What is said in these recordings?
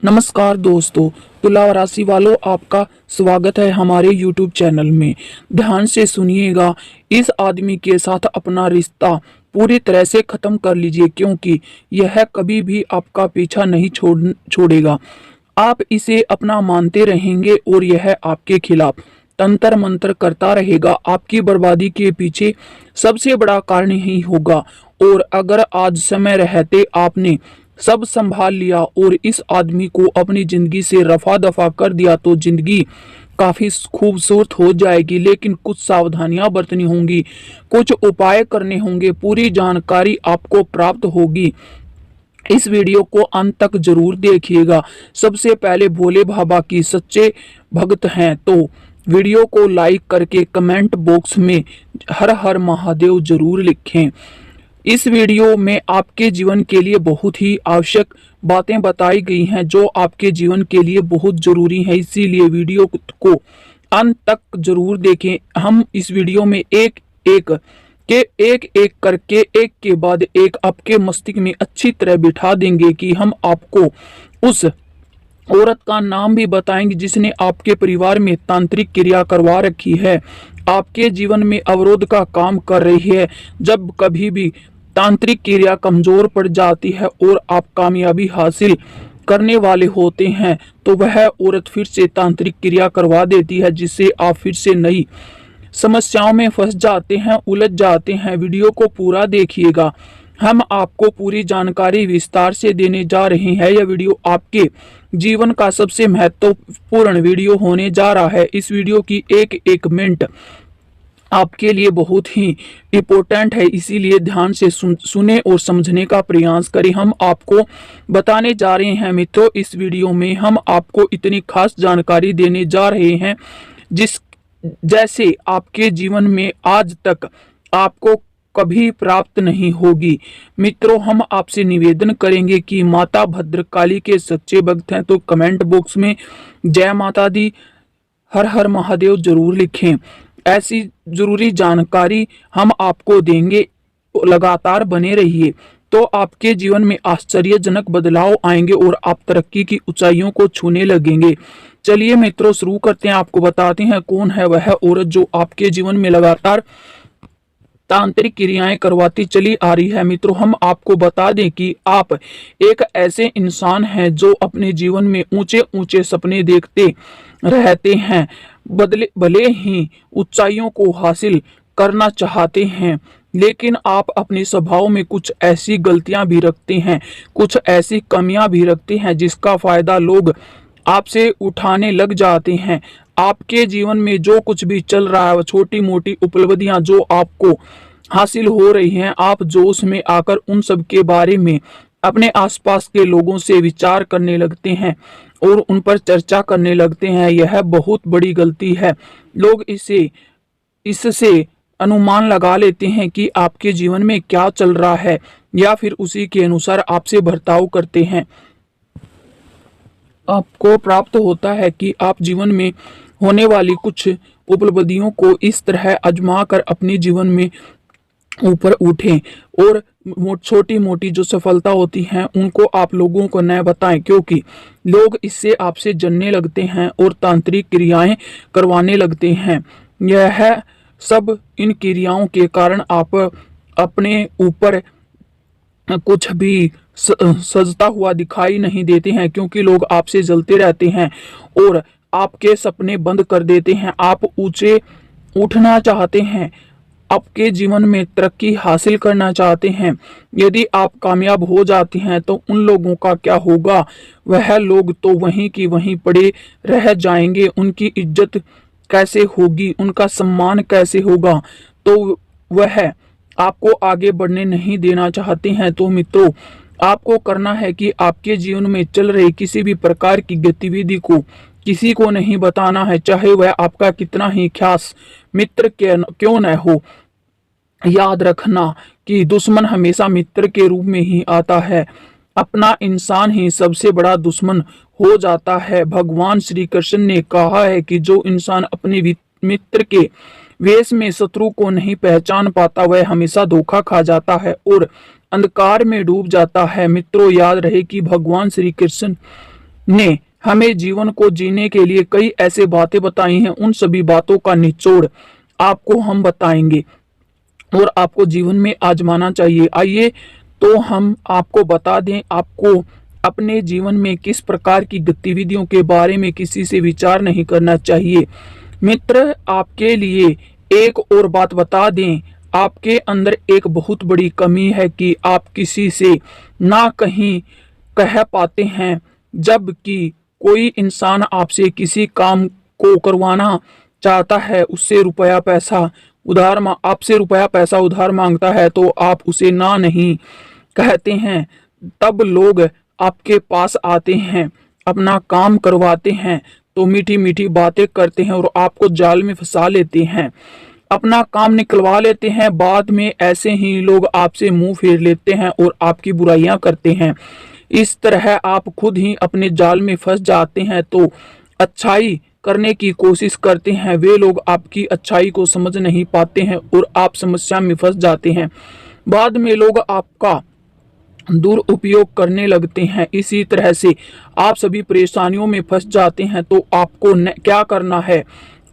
नमस्कार दोस्तों, तुला राशि वालों, आपका स्वागत है हमारे YouTube चैनल में। ध्यान से सुनिएगा, इस आदमी के साथ अपना रिश्ता पूरी तरह से खत्म कर लीजिए, क्योंकि यह कभी भी आपका पीछा नहीं छोड़ेगा। आप इसे अपना मानते रहेंगे और यह आपके खिलाफ तंत्र मंत्र करता रहेगा। आपकी बर्बादी के पीछे सबसे बड़ा कारण ही होगा। और अगर आज समय रहते आपने सब संभाल लिया और इस आदमी को अपनी जिंदगी से रफा दफा कर दिया तो जिंदगी काफी खूबसूरत हो जाएगी। लेकिन कुछ सावधानियां बरतनी होंगी, कुछ उपाय करने होंगे, पूरी जानकारी आपको प्राप्त होगी। इस वीडियो को अंत तक जरूर देखिएगा। सबसे पहले भोले बाबा की सच्चे भक्त हैं तो वीडियो को लाइक करके कमेंट बॉक्स में हर हर महादेव जरूर लिखें। इस वीडियो में आपके जीवन के लिए बहुत ही आवश्यक बातें बताई गई हैं जो आपके जीवन के लिए बहुत जरूरी है, इसीलिए वीडियो को अंत तक जरूर देखें। हम इस वीडियो में एक एक करके एक के बाद एक आपके मस्तिष्क में अच्छी तरह बिठा देंगे कि हम आपको उस औरत का नाम भी बताएंगे जिसने आपके परिवार में तांत्रिक क्रिया करवा रखी है, आपके जीवन में अवरोध का काम कर रही है। जब कभी भी तांत्रिक क्रिया कमजोर पड़ जाती है और आप कामयाबी हासिल करने वाले होते हैं तो वह औरत फिर से तांत्रिक क्रिया करवा देती है, जिससे आप फिर से नई समस्याओं में फंस जाते हैं, उलझ जाते हैं। वीडियो को पूरा देखिएगा, हम आपको पूरी जानकारी विस्तार से देने जा रहे हैं। यह वीडियो आपके जीवन का सबसे महत्वपूर्ण वीडियो होने जा रहा है। इस वीडियो की एक एक मिनट आपके लिए बहुत ही इम्पोर्टेंट है, इसीलिए ध्यान से सुने और समझने का प्रयास करें। हम आपको बताने जा रहे हैं मित्रों, इस वीडियो में हम आपको इतनी खास जानकारी देने जा रहे हैं जिस जैसे आपके जीवन में आज तक आपको कभी प्राप्त नहीं होगी। मित्रों, हम आपसे निवेदन करेंगे कि माता भद्रकाली के सच्चे भक्त हैं तो कमेंट बॉक्स में जय माता दी, हर हर महादेव जरूर लिखें। ऐसी जरूरी जानकारी हम आपको देंगे, लगातार बने रहिए तो आपके जीवन में आश्चर्यजनक बदलाव आएंगे और आप तरक्की की ऊंचाइयों को छूने लगेंगे। चलिए मित्रों, शुरू करते हैं। आपको बताते हैं कौन है वह औरत जो आपके जीवन में लगातार तांत्रिक क्रियाएं करवाती चली आ रही है। मित्रों, हम आपको बता दें कि आप एक ऐसे इंसान हैं जो अपने जीवन में ऊंचे ऊंचे सपने देखते रहते हैं, भले ही ऊंचाइयों को हासिल करना चाहते हैं, लेकिन आप अपने स्वभाव में कुछ ऐसी गलतियां भी रखते हैं, कुछ ऐसी कमियां भी रखते हैं जिसका फायदा लोग आपसे उठाने लग जाते हैं। आपके जीवन में जो कुछ भी चल रहा है, छोटी मोटी उपलब्धियां जो आपको हासिल हो रही हैं, आप जोश में आकर उन सब के बारे में अपने आसपास के लोगों से विचार करने लगते हैं और उन पर चर्चा करने लगते हैं। यह बहुत बड़ी गलती है। लोग इससे अनुमान लगा लेते हैं कि आपके जीवन में क्या चल रहा है या फिर उसी के अनुसार आपसे बर्ताव करते हैं। आपको प्राप्त होता है कि आप जीवन में होने वाली कुछ उपलब्धियों को इस तरह आजमा कर अपने जीवन में ऊपर उठें और छोटी मोटी जो सफलता होती हैं उनको आप लोगों को न बताएं, क्योंकि लोग इससे आपसे जलने लगते हैं और तांत्रिक क्रियाएं करवाने लगते हैं। यह सब इन क्रियाओं के कारण आप अपने ऊपर कुछ भी सजता हुआ दिखाई नहीं देते हैं, क्योंकि लोग आपसे जलते रहते हैं और आपके सपने बंद कर देते हैं। आप ऊंचे उठना चाहते हैं, आपके जीवन में तरक्की हासिल करना चाहते हैं। यदि आप कामयाब हो जाते हैं तो उन लोगों का क्या होगा? वह लोग तो वहीं की वहीं पड़े रह जाएंगे। उनकी इज्जत कैसे होगी, उनका सम्मान कैसे होगा? तो वह आपको आगे बढ़ने नहीं देना चाहते हैं। तो मित्रों, आपको करना है कि आपके जीवन में चल रही किसी भी प्रकार की गतिविधि को किसी को नहीं बताना है, चाहे वह आपका कितना ही खास मित्र क्यों न हो। याद रखना कि दुश्मन हमेशा मित्र के रूप में ही आता है। अपना इंसान ही सबसे बड़ा दुश्मन हो जाता है। भगवान श्री कृष्ण ने कहा है कि जो इंसान अपने मित्र के वेश में शत्रु को नहीं पहचान पाता वह हमेशा धोखा खा जाता है और अंधकार में डूब जाता है। मित्रों, याद रहे कि भगवान श्री कृष्ण ने हमें जीवन को जीने के लिए कई ऐसे बातें बताई हैं। उन सभी बातों का निचोड़ आपको हम बताएंगे और आपको जीवन में आजमाना चाहिए। आइए तो हम आपको बता दें, आपको अपने जीवन में किस प्रकार की गतिविधियों के बारे में किसी से विचार नहीं करना चाहिए। मित्र, आपके लिए एक और बात बता दें, आपके अंदर एक बहुत बड़ी कमी है कि आप किसी से ना कहीं कह पाते हैं। जबकि कोई इंसान आपसे किसी काम को करवाना चाहता है, उससे रुपया पैसा आपसे रुपया पैसा उधार मांगता है, तो आप उसे ना नहीं कहते हैं। तब लोग आपके पास आते हैं, अपना काम करवाते हैं, तो मीठी मीठी बातें करते हैं और आपको जाल में फंसा लेते हैं, अपना काम निकलवा लेते हैं। बाद में ऐसे ही लोग आपसे मुंह फेर लेते हैं और आपकी बुराइयां करते हैं। इस तरह आप खुद ही अपने जाल में फंस जाते हैं। तो अच्छाई करने की कोशिश करते हैं, वे लोग आपकी अच्छाई को समझ नहीं पाते हैं और आप समस्या में फंस जाते हैं। बाद में लोग आपका दुरुपयोग करने लगते हैं। इसी तरह से आप सभी परेशानियों में फंस जाते हैं। तो आपको क्या करना है?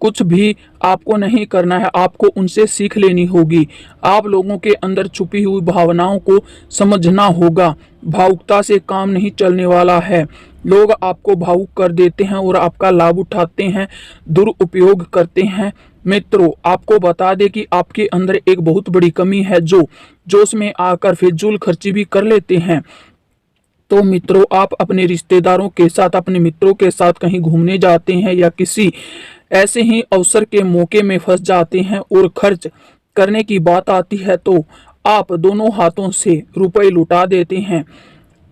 कुछ भी आपको नहीं करना है, आपको उनसे सीख लेनी होगी। आप लोगों के अंदर छुपी हुई भावनाओं को समझना होगा। भावुकता से काम नहीं चलने वाला है। लोग आपको भावुक कर देते हैं और आपका लाभ उठाते हैं, दुरुपयोग करते हैं। मित्रों, आपको बता दें कि आपके अंदर एक बहुत बड़ी कमी है, जो जोश में आकर फिजूल खर्ची भी कर लेते हैं। तो मित्रों, आप अपने रिश्तेदारों के साथ, अपने मित्रों के साथ कहीं घूमने जाते हैं या किसी ऐसे ही अवसर के मौके में फंस जाते हैं और खर्च करने की बात आती है, तो आप दोनों हाथों से रुपए लुटा देते हैं।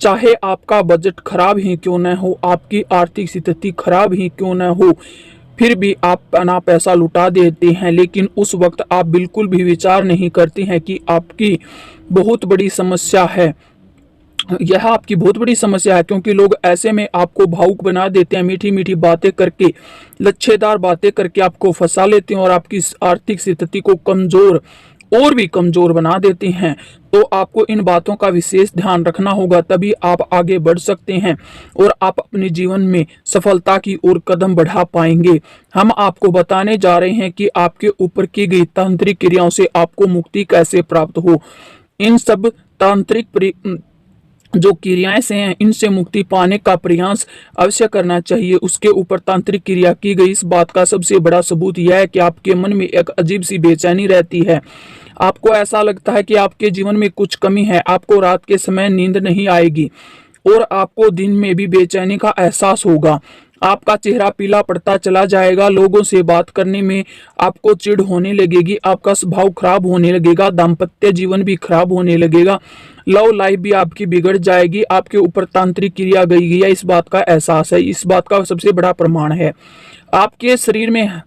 चाहे आपका बजट खराब ही क्यों न हो, आपकी आर्थिक स्थिति खराब ही क्यों न हो, फिर भी आप अपना पैसा लुटा देते हैं। लेकिन उस वक्त आप बिल्कुल भी विचार नहीं करते हैं कि आपकी बहुत बड़ी समस्या है। यह आपकी बहुत बड़ी समस्या है, क्योंकि लोग ऐसे में आपको भावुक बना देते हैं, मीठी मीठी बातें करके, लच्छेदार बातें करके आपको फंसा लेते हैं और आपकी आर्थिक स्थिति को कमजोर और भी कमजोर बना देते हैं। तो आपको इन बातों का विशेष ध्यान रखना होगा, तभी आप आगे बढ़ सकते हैं और आप अपने जीवन में सफलता की ओर कदम बढ़ा पाएंगे। हम आपको बताने जा रहे हैं कि आपके ऊपर की गई तांत्रिक क्रियाओं से आपको मुक्ति कैसे प्राप्त हो। इन सब तांत्रिक जो क्रियाएं से हैं, इनसे मुक्ति पाने का प्रयास अवश्य करना चाहिए। उसके ऊपर तांत्रिक क्रिया की गई इस बात का सबसे बड़ा सबूत यह है कि आपके मन में एक अजीब सी बेचैनी रहती है। आपको ऐसा लगता है कि आपके जीवन में कुछ कमी है। आपको रात के समय नींद नहीं आएगी और आपको दिन में भी बेचैनी का एहसास होगा। आपका चेहरा पीला पड़ता चला जाएगा। लोगों से बात करने में आपको चिढ़ होने लगेगी। आपका स्वभाव खराब होने लगेगा। दाम्पत्य जीवन भी खराब होने लगेगा। लव लाइफ भी आपकी बिगड़ जाएगी। आपके ऊपर तांत्रिक क्रिया गई है, इस बात का एहसास है। इस बात का सबसे बड़ा प्रमाण है, आपके शरीर में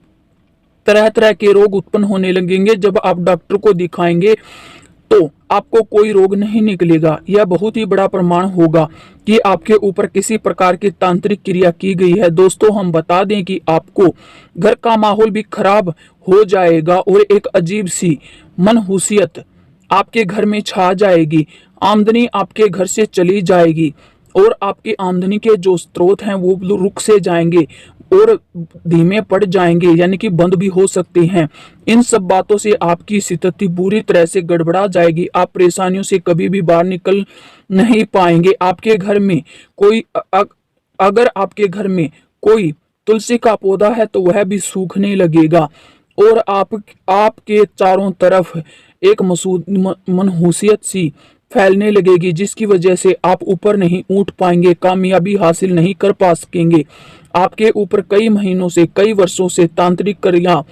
तरह तरह के रोग उत्पन्न होने लगेंगे। जब आप डॉक्टर को दिखाएंगे तो आपको कोई रोग नहीं निकलेगा। यह बहुत ही बड़ा प्रमाण होगा कि आपके ऊपर किसी प्रकार की तांत्रिक क्रिया की गई है। दोस्तों, हम बता दें कि आपको घर का माहौल भी खराब हो जाएगा और एक अजीब सी मनहूसियत आपके घर में छा जाएगी। आमदनी आपके घर से चली जाएगी और आपकी आमदनी के जो स्रोत हैं वो रुक से जाएंगे और धीमे पड़ जाएंगे, यानी कि बंद भी हो सकते हैं। इन सब बातों से आपकी स्थिति पूरी तरह से गड़बड़ा जाएगी। आप परेशानियों से कभी भी बाहर निकल नहीं पाएंगे। आपके घर में कोई अगर आपके घर में कोई तुलसी का पौधा है तो वह भी सूखने लगेगा और आपके चारों तरफ एक मनहूसियत सी फैलने लगेगी, जिसकी वजह से आप ऊपर नहीं उठ पाएंगे, कामयाबी हासिल नहीं कर पा सकेंगे। आपके ऊपर कई महीनों से, कई वर्षों से तांत्रिक क्रिया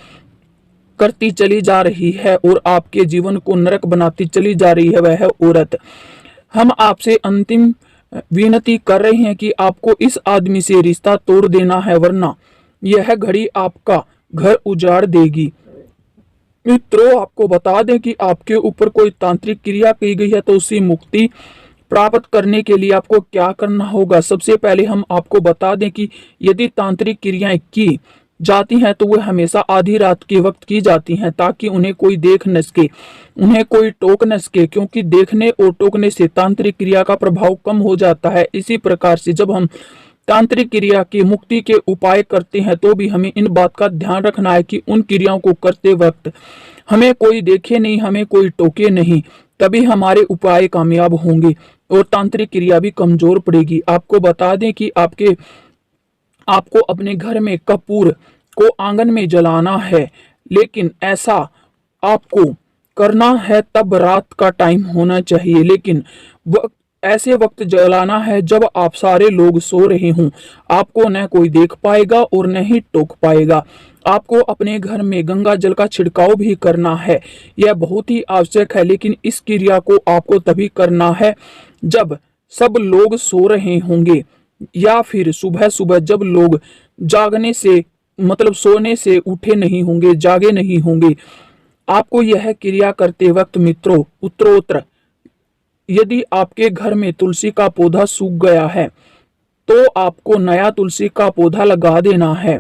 करती चली जा रही है और आपके जीवन को नरक बनाती चली जा रही है वह औरत। हम आपसे अंतिम विनती कर रहे हैं कि आपको इस आदमी से रिश्ता तोड़ देना है, वरना यह घड़ी आपका घर उजाड़ देगी। मित्रों, आपको बता दें कि आपके ऊपर कोई तांत्रिक क्रिया की गई है तो उससे मुक्ति प्राप्त करने के लिए आपको क्या करना होगा। सबसे पहले हम आपको बता दें कि यदि तांत्रिक क्रियाएं की जाती हैं तो वह हमेशा आधी रात के वक्त की जाती हैं, ताकि उन्हें कोई देख न सके, उन्हें कोई टोक न सके, क्योंकि देखने और टोकने से तांत्रिक क्रिया का प्रभाव कम हो जाता है। इसी प्रकार से जब हम तांत्रिक क्रिया की मुक्ति के उपाय करते हैं तो भी हमें इन बात का ध्यान रखना है कि उन क्रियाओं को करते वक्त हमें कोई देखे नहीं, हमें कोई टोके नहीं, तभी हमारे उपाय कामयाब होंगे और तांत्रिक क्रिया भी कमजोर पड़ेगी। आपको बता दें कि आपको अपने घर में कपूर को आंगन में जलाना है, लेकिन ऐसा आपको करना है तब रात का टाइम होना चाहिए, लेकिन ऐसे वक्त जलाना है जब आप सारे लोग सो रहे हों। आपको न कोई देख पाएगा और न ही टोक पाएगा। आपको अपने घर में गंगा जल का छिड़काव भी करना है, यह बहुत ही आवश्यक है, लेकिन इस क्रिया को आपको तभी करना है जब सब लोग सो रहे होंगे या फिर सुबह सुबह जब लोग जागने से मतलब सोने से उठे नहीं होंगे, जागे नहीं होंगे। आपको यह क्रिया करते वक्त मित्रों उत्तरोत्तर यदि आपके घर में तुलसी का पौधा सूख गया है तो आपको नया तुलसी का पौधा लगा देना है।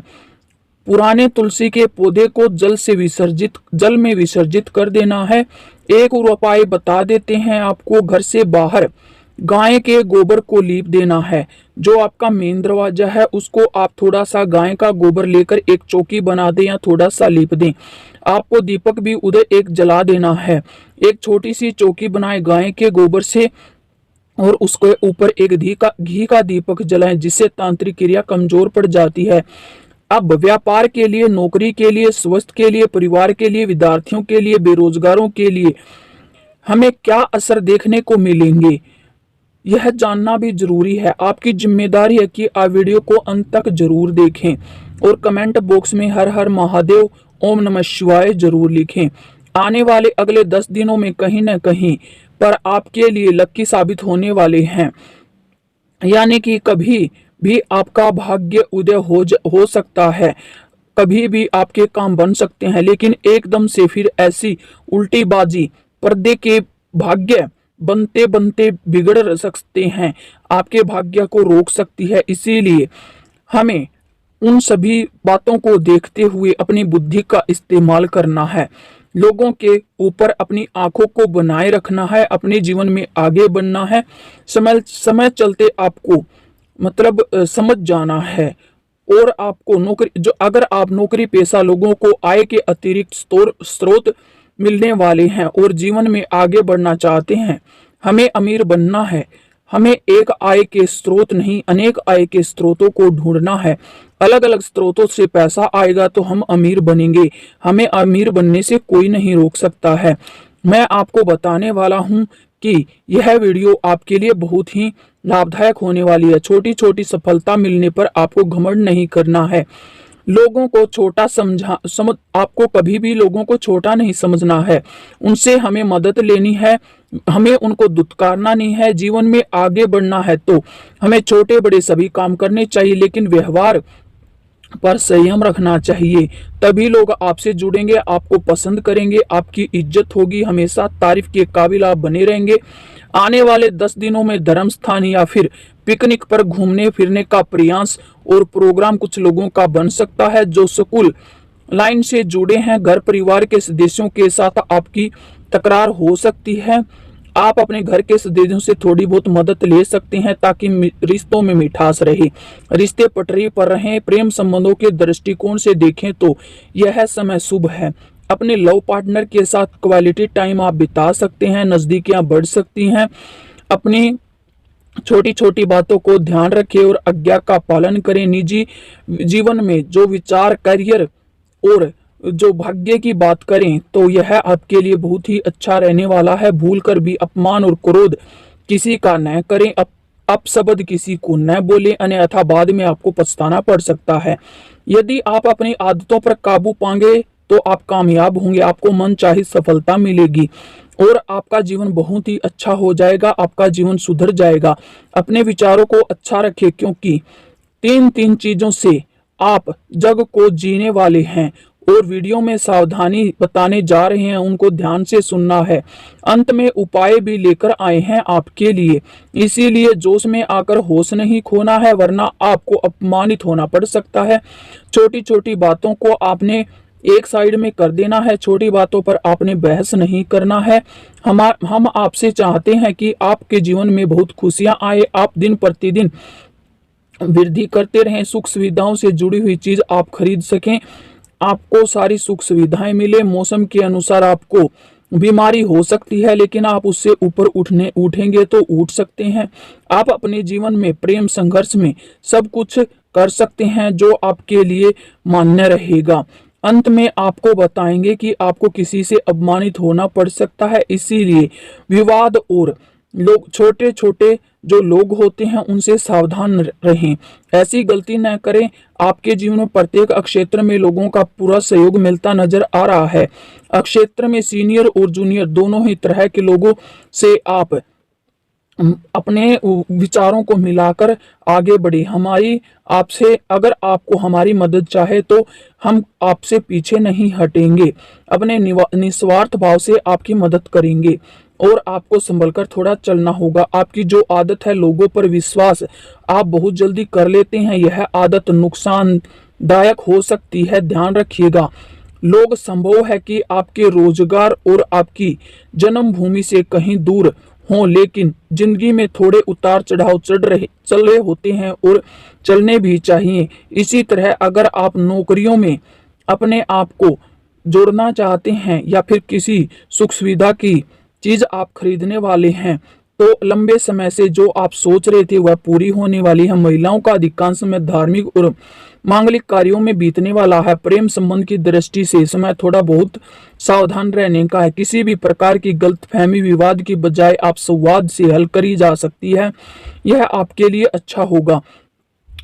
पुराने तुलसी के पौधे को जल में विसर्जित कर देना है। एक और उपाय बता देते हैं आपको, घर से बाहर गाय के गोबर को लीप देना है। जो आपका मेन दरवाजा है उसको आप थोड़ा सा गाय का गोबर लेकर एक चौकी बना दें या थोड़ा सा लीप दें। आपको दीपक भी उधर एक जला देना है। एक छोटी सी चौकी बनाए गाय के गोबर से और उसके ऊपर एक घी का दीपक जलाएं, जिससे तांत्रिक क्रिया कमजोर पड़ जाती है। अब व्यापार के लिए, नौकरी के लिए, स्वास्थ्य के लिए, परिवार के लिए, विद्यार्थियों के लिए, बेरोजगारों के लिए हमें क्या असर देखने को मिलेंगे, यह जानना भी जरूरी है। आपकी जिम्मेदारी है कि आप वीडियो को अंत तक जरूर देखें और कमेंट बॉक्स में हर हर महादेव, ओम नमः शिवाय जरूर लिखें। आने वाले अगले 10 दिनों में कहीं न कहीं पर आपके लिए लकी साबित होने वाले हैं, यानी कि कभी भी आपका भाग्य उदय हो सकता है, कभी भी आपके काम बन सकते हैं, लेकिन एकदम से फिर ऐसी उल्टी बाजी पर्दे के भाग्य बनते बनते बिगड़ सकते हैं, आपके भाग्य को रोक सकती है। इसीलिए हमें उन सभी बातों को देखते हुए अपनी बुद्धि का इस्तेमाल करना है, लोगों के ऊपर अपनी आंखों को बनाए रखना है, अपने जीवन में आगे बढ़ना है। समय चलते आपको समझ जाना है और आपको अगर आप नौकरी पेशा लोगों को आय के अतिरिक्त स्रोत मिलने वाले हैं और जीवन में आगे बढ़ना चाहते हैं, हमें अमीर बनना है, हमें एक आय के स्रोत नहीं अनेक आय के स्रोतों को ढूंढना है। अलग अलग स्रोतों से पैसा आएगा तो हम अमीर बनेंगे, हमें अमीर बनने से कोई नहीं रोक सकता है। मैं आपको बताने वाला हूं कि यह वीडियो आपके लिए बहुत ही लाभदायक होने वाली है। छोटी छोटी सफलता मिलने पर आपको घमंड नहीं करना है, लोगों को छोटा आपको कभी भी लोगों को छोटा नहीं समझना है, उनसे हमें मदद लेनी है, हमें उनको दुत्कारना नहीं है। जीवन में आगे बढ़ना है तो हमें छोटे बड़े सभी काम करने चाहिए, लेकिन व्यवहार पर संयम रखना चाहिए, तभी लोग आपसे जुड़ेंगे, आपको पसंद करेंगे, आपकी इज्जत होगी, हमेशा तारीफ के काबिल आप बने रहेंगे। आने वाले 10 दिनों में धर्म स्थान या फिर पिकनिक पर घूमने फिरने का प्रयास और प्रोग्राम कुछ लोगों का बन सकता है। जो स्कूल लाइन से जुड़े हैं, घर परिवार के सदस्यों के साथ आपकी तकरार हो सकती है। आप अपने घर के सदस्यों से थोड़ी बहुत मदद ले सकते हैं ताकि रिश्तों में मिठास रहे, रिश्ते पटरी पर रहें। प्रेम संबंधों के दृष्टिकोण से देखें तो यह समय शुभ है। अपने लव पार्टनर के साथ क्वालिटी टाइम आप बिता सकते हैं, नजदीकियां बढ़ सकती हैं। अपनी छोटी छोटी बातों को ध्यान रखें और आज्ञा का पालन करें। निजी जीवन में जो विचार, करियर और जो भाग्य की बात करें तो यह आपके लिए बहुत ही अच्छा रहने वाला है। भूलकर भी अपमान और क्रोध किसी का न करें, अपशब्द किसी को न बोलें, अन्यथा बाद में आपको पछताना पड़ सकता है। यदि आप अपनी आदतों पर काबू पाएंगे तो आप कामयाब होंगे, आपको मनचाही सफलता मिलेगी और आपका जीवन बहुत ही अच्छा हो जाएगा, आपका जीवन सुधर जाएगा। अपने विचारों को अच्छा रखें, क्योंकि तीन चीजों से आप जग को जीने वाले हैं और वीडियो में सावधानी बताने जा रहे हैं, उनको ध्यान से सुनना है। अंत में उपाय भी लेकर आए हैं आपके लिए, इसीलिए जोश में आकर होश नहीं खोना है, वरना आपको अपमानित होना पड़ सकता है। छोटी छोटी बातों को आपने एक साइड में कर देना है, छोटी बातों पर आपने बहस नहीं करना है। हम आपसे चाहते हैं कि आपके जीवन में बहुत खुशियां आए, आप दिन प्रतिदिन वृद्धि करते रहें। सुख सुविधाओं से जुड़ी हुई चीज आप खरीद सकें, आपको सारी सुख सुविधाएं मिले। मौसम के अनुसार आपको बीमारी हो सकती है, लेकिन आप उससे ऊपर उठेंगे तो उठ सकते हैं। आप अपने जीवन में प्रेम संघर्ष में सब कुछ कर सकते हैं जो आपके लिए मान्य रहेगा। अंत में आपको बताएंगे कि आपको किसी से अपमानित होना पड़ सकता है, इसीलिए विवाद और लोग छोटे छोटे जो लोग होते हैं उनसे सावधान रहें, ऐसी गलती न करें। आपके जीवन में प्रत्येक क्षेत्र में लोगों का पूरा सहयोग मिलता नजर आ रहा है। क्षेत्र में सीनियर और जूनियर दोनों ही तरह के लोगों से आप अपने विचारों को मिलाकर आगे बढ़े। हमारी आपसे अगर आपको हमारी मदद चाहे तो हम आपसे पीछे नहीं हटेंगे, अपने निस्वार्थ भाव से आपकी मदद करेंगे। और आपको संभल कर थोड़ा चलना होगा। आपकी जो आदत है लोगों पर विश्वास आप बहुत जल्दी कर लेते हैं, यह आदत नुकसानदायक हो सकती है, ध्यान रखिएगा। लोग संभव है कि आपके रोजगार और आपकी जन्मभूमि से कहीं दूर हों, लेकिन जिंदगी में थोड़े उतार चढ़ाव चल रहे होते हैं और चलने भी चाहिए। इसी तरह अगर आप नौकरियों में अपने आप को जोड़ना चाहते हैं या फिर किसी सुख सुविधा की चीज आप खरीदने वाले हैं तो लंबे समय से जो आप सोच रहे थे वह पूरी होने वाली है। महिलाओं का अधिकांश समय धार्मिक और मांगलिक कार्यों में बीतने वाला है। प्रेम संबंध की दृष्टि से समय थोड़ा बहुत सावधान रहने का है। किसी भी प्रकार की गलतफहमी विवाद की बजाय आप संवाद से हल करी जा सकती है, यह आपके लिए अच्छा होगा।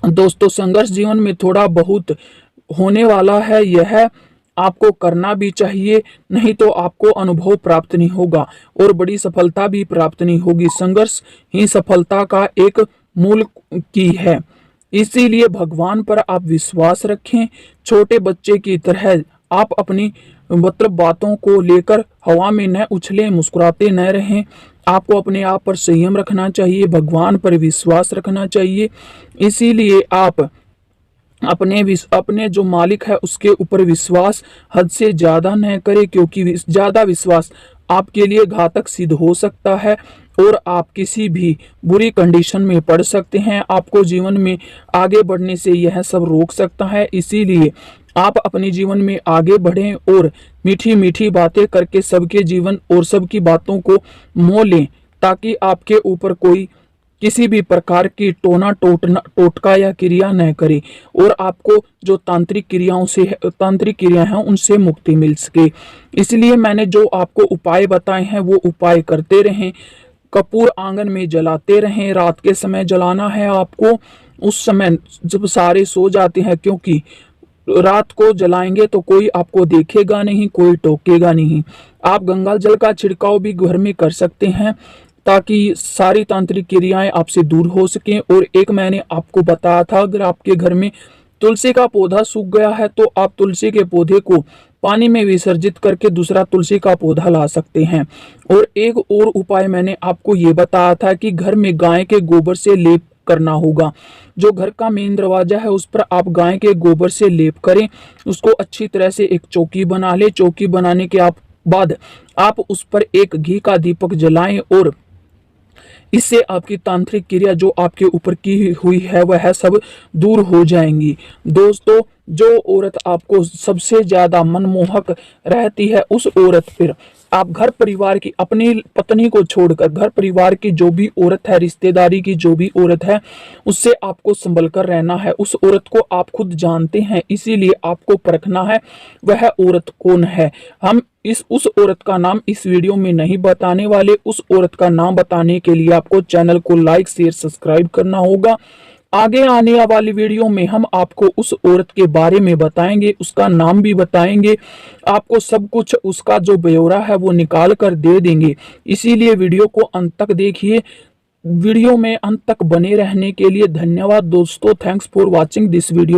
दोस्तों, संघर्ष जीवन में थोड़ा बहुत होने वाला है, यह आपको करना भी चाहिए, नहीं तो आपको अनुभव प्राप्त नहीं होगा और बड़ी सफलता भी प्राप्त नहीं होगी। संघर्ष ही सफलता का एक मूल की है, इसीलिए भगवान पर आप विश्वास रखें। छोटे बच्चे की तरह आप अपनी बातों को लेकर हवा में न उछलें, मुस्कुराते न रहें। आपको अपने आप पर संयम रखना चाहिए, भगवान पर विश्वास रखना चाहिए। इसीलिए आप अपने जो मालिक है उसके ऊपर विश्वास हद से ज्यादा न करें, क्योंकि ज्यादा विश्वास आपके लिए घातक सिद्ध हो सकता है और आप किसी भी बुरी कंडीशन में पड़ सकते हैं। आपको जीवन में आगे बढ़ने से यह सब रोक सकता है। इसीलिए आप अपने जीवन में आगे बढ़ें और मीठी मीठी बातें करके सबके जीवन और सबकी बातों को मोह लें, ताकि आपके ऊपर कोई किसी भी प्रकार की टोटका या क्रिया न करे और आपको जो तांत्रिक क्रियाएं हैं उनसे मुक्ति मिल सके। इसलिए मैंने जो आपको उपाय बताए हैं वो उपाय करते रहें। कपूर आंगन में जलाते रहें, रात के समय जलाना है आपको, उस समय जब सारे सो जाते हैं, क्योंकि रात को जलाएंगे तो कोई आपको देखेगा नहीं, कोई टोकेगा नहीं। आप गंगा जल का छिड़काव भी घर में कर सकते हैं ताकि सारी तांत्रिक क्रियाएं आपसे दूर हो सकें। और एक मैंने आपको बताया था, अगर आपके घर में तुलसी का पौधा सूख गया है तो आप तुलसी के पौधे को पानी में विसर्जित करके दूसरा तुलसी का पौधा ला सकते हैं। और एक और उपाय मैंने आपको ये बताया था कि घर में गाय के गोबर से लेप करना होगा। जो घर का मेन दरवाजा है उस पर आप गाय के गोबर से लेप करें, उसको अच्छी तरह से एक चौकी बना ले। चौकी बनाने के बाद आप उस पर एक घी का दीपक जलाएं और इससे आपकी तांत्रिक क्रिया जो आपके ऊपर की हुई है वह सब दूर हो जाएंगी। दोस्तों, जो औरत आपको सबसे ज्यादा मनमोहक रहती है उस औरत पर आप घर परिवार की, अपनी पत्नी को छोड़कर घर परिवार की जो भी औरत है, रिश्तेदारी की जो भी औरत है, उससे आपको संभल कर रहना है। उस औरत को आप खुद जानते हैं, इसीलिए आपको परखना है वह औरत कौन है। हम उस औरत का नाम इस वीडियो में नहीं बताने वाले। उस औरत का नाम बताने के लिए आपको चैनल को लाइक शेयर सब्सक्राइब करना होगा। आगे आने वाली वीडियो में हम आपको उस औरत के बारे में बताएंगे, उसका नाम भी बताएंगे, आपको सब कुछ उसका जो ब्यौरा है वो निकाल कर दे देंगे। इसीलिए वीडियो को अंत तक देखिए। वीडियो में अंत तक बने रहने के लिए धन्यवाद दोस्तों। Thanks for watching this video.